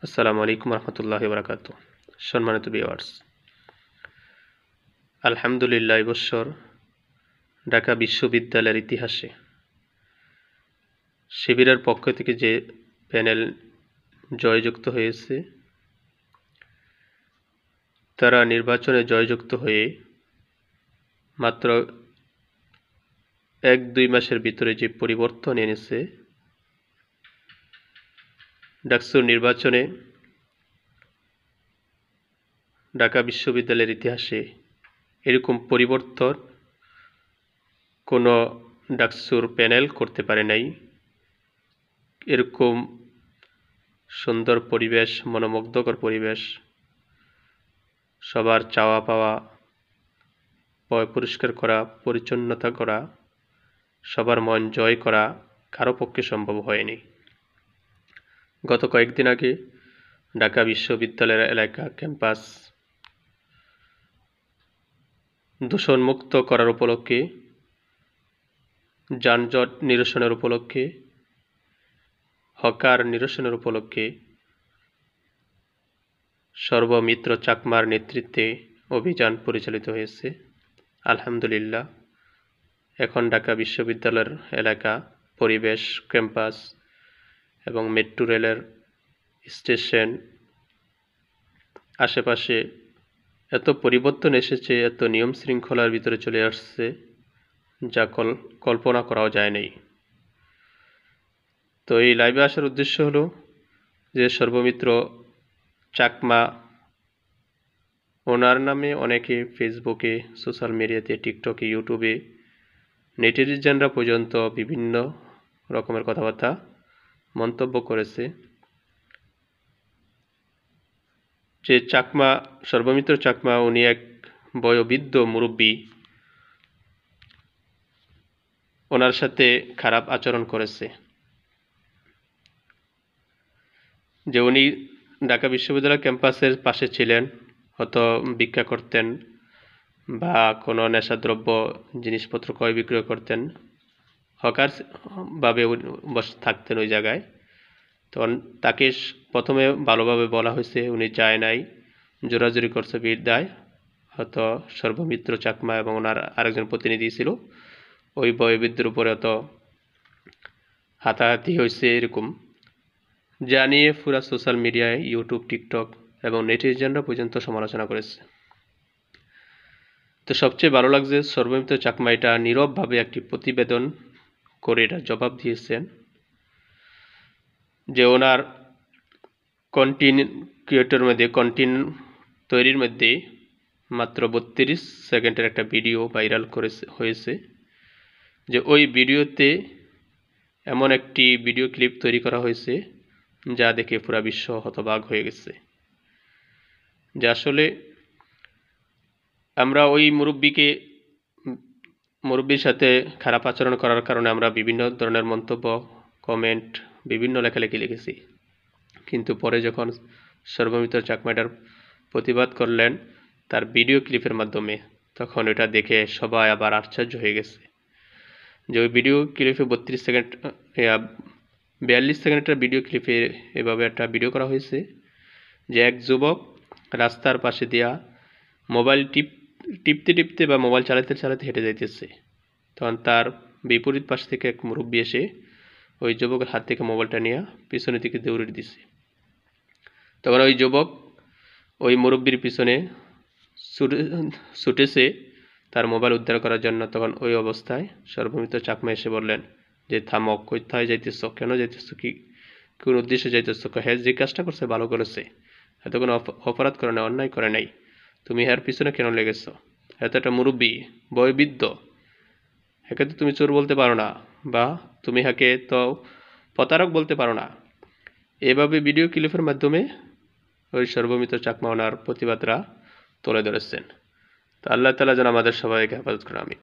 আসসালামু আলাইকুম রহমতুল্লাহি বারাকাতুহু। সম্মানিত ভিউয়ার্স, আলহামদুলিল্লাহ এবছর ঢাকা বিশ্ববিদ্যালয়ের ইতিহাসে শিবিরের পক্ষ থেকে যে প্যানেল জয়যুক্ত হয়েছে, তারা নির্বাচনে জয়যুক্ত হয়ে মাত্র 1-2 মাসের ভিতরে যে পরিবর্তন এনেছে, ডাকসুর নির্বাচনে ঢাকা বিশ্ববিদ্যালয়ের ইতিহাসে এরকম পরিবর্তন কোনো ডাকসুর প্যানেল করতে পারে নাই। এরকম সুন্দর পরিবেশ, মনোমুগ্ধকর পরিবেশ, সবার চাওয়া পাওয়া পরিষ্কার করা, পরিচ্ছন্নতা করা, সবার মন জয় করা কারো পক্ষে সম্ভব হয়নি। গত কয়েকদিন আগে ঢাকা বিশ্ববিদ্যালয়ের এলাকা ক্যাম্পাস দূষণমুক্ত করার উপলক্ষে, যানজট নিরসনের উপলক্ষে, হকার নিরসনের উপলক্ষে সর্বমিত্র চাকমার নেতৃত্বে অভিযান পরিচালিত হয়েছে। আলহামদুলিল্লাহ, এখন ঢাকা বিশ্ববিদ্যালয়ের এলাকা, পরিবেশ, ক্যাম্পাস এবং মেট্রো রেলের স্টেশন আশেপাশে এত পরিবর্তন এসেছে, এত নিয়ম শৃঙ্খলার ভিতরে চলে আসছে, যা কল্পনা করাও যায় নাই। তো এই লাইভে আসার উদ্দেশ্য হলো যে সর্বমিত্র চাকমা, ওনার নামে অনেকে ফেসবুকে, সোশ্যাল মিডিয়াতে, টিকটকে, ইউটিউবে, নেটিজেনরা পর্যন্ত বিভিন্ন রকমের কথাবার্তা মন্তব্য করেছে যে চাকমা, সর্বমিত্র চাকমা উনি এক বয়োবৃদ্ধ মুরব্বী, ওনার সাথে খারাপ আচরণ করেছে। যে উনি ঢাকা বিশ্ববিদ্যালয় ক্যাম্পাসের পাশে ছিলেন, হয়তো ভিক্ষা করতেন বা কোনো নেশাদ্রব্য জিনিসপত্র ক্রয় বিক্রয় করতেন, হকার ভাবে বসে থাকতেন ওই জায়গায়। তখন তাকে প্রথমে ভালোভাবে বলা হয়েছে, উনি যায় নাই, জোরাজুরি করছে বিদায়। হয়তো সর্বমিত্র চাকমা এবং ওনার আরেকজন প্রতিনিধি ছিল, ওই বয়োবৃদ্ধের উপরে হয়তো হাতাহাতি হয়েছে, এরকম জানিয়ে পুরা সোশ্যাল মিডিয়ায়, ইউটিউব, টিকটক এবং নেটিজেনরা পর্যন্ত সমালোচনা করেছে। তো সবচেয়ে ভালো লাগছে সর্বমিত্র চাকমা এটা নীরবভাবে একটি প্রতিবেদন করে এটা জবাব দিয়েছেন যে ওনার কন্টেন্ট ক্রিয়েটর মধ্যে, কন্টেন্ট তৈরির মধ্যে মাত্র 32 সেকেন্ডের একটা ভিডিও ভাইরাল হয়েছে, যে ওই ভিডিওতে এমন একটি ভিডিও ক্লিপ তৈরি করা হয়েছে যা দেখে পুরা বিশ্ব হতবাক হয়ে গেছে। যে আসলে আমরা ওই মুরব্বীর সাথে খারাপ আচরণ করার কারণে আমরা বিভিন্ন ধরনের মন্তব্য, কমেন্ট, বিভিন্ন লেখালেখি লিখেছি, কিন্তু পরে যখন সর্বমিত্র চাকমা এটার প্রতিবাদ করলেন তার ভিডিও ক্লিপের মাধ্যমে, তখন এটা দেখে সবাই আবার আশ্চর্য হয়ে গেছে যে ওই ভিডিও ক্লিপে 42 সেকেন্ডের ভিডিও ক্লিপে এভাবে একটা ভিডিও করা হয়েছে যে এক যুবক রাস্তার পাশে দিয়া মোবাইল টিপতে টিপতে বা মোবাইল চালাতে চালাতে হেঁটে যাইতেছে। তখন তার বিপরীত পাশ থেকে এক মুরব্বী এসে ওই যুবকের হাত থেকে মোবাইলটা নিয়ে পিছনের দিকে দৌড়ে দিছে। তখন ওই যুবক ওই মুরব্বীর পিছনে ছুটেছে তার মোবাইল উদ্ধার করার জন্য। তখন ওই অবস্থায় সর্বমিত্র চাকমা এসে বললেন যে থামো, কোথায় যাইতেছ, কেন যাইতেছ, কি কোন উদ্দেশ্যে যাইতেছ? হ্যাঁ, যে কাজটা করছে ভালো করেছে, এত কোনো অপরাধ করে নাই, অন্যায় করে নাই, তুমি এর পিছনে কেন লেগেছ? এত একটা মুরব্বী, বয়োবৃদ্ধ, একে তো তুমি চোর বলতে পারো না, বা তুমি একে তো প্রতারক বলতে পারো না। এভাবে ভিডিও ক্লিপের মাধ্যমে ওই সর্বমিত্র চাকমা ওনার প্রতিবাদরা তুলে ধরেছেন। তো আল্লাহ তাআলা যেন আমাদের সবাইকে হেফাজত করে। আমিন।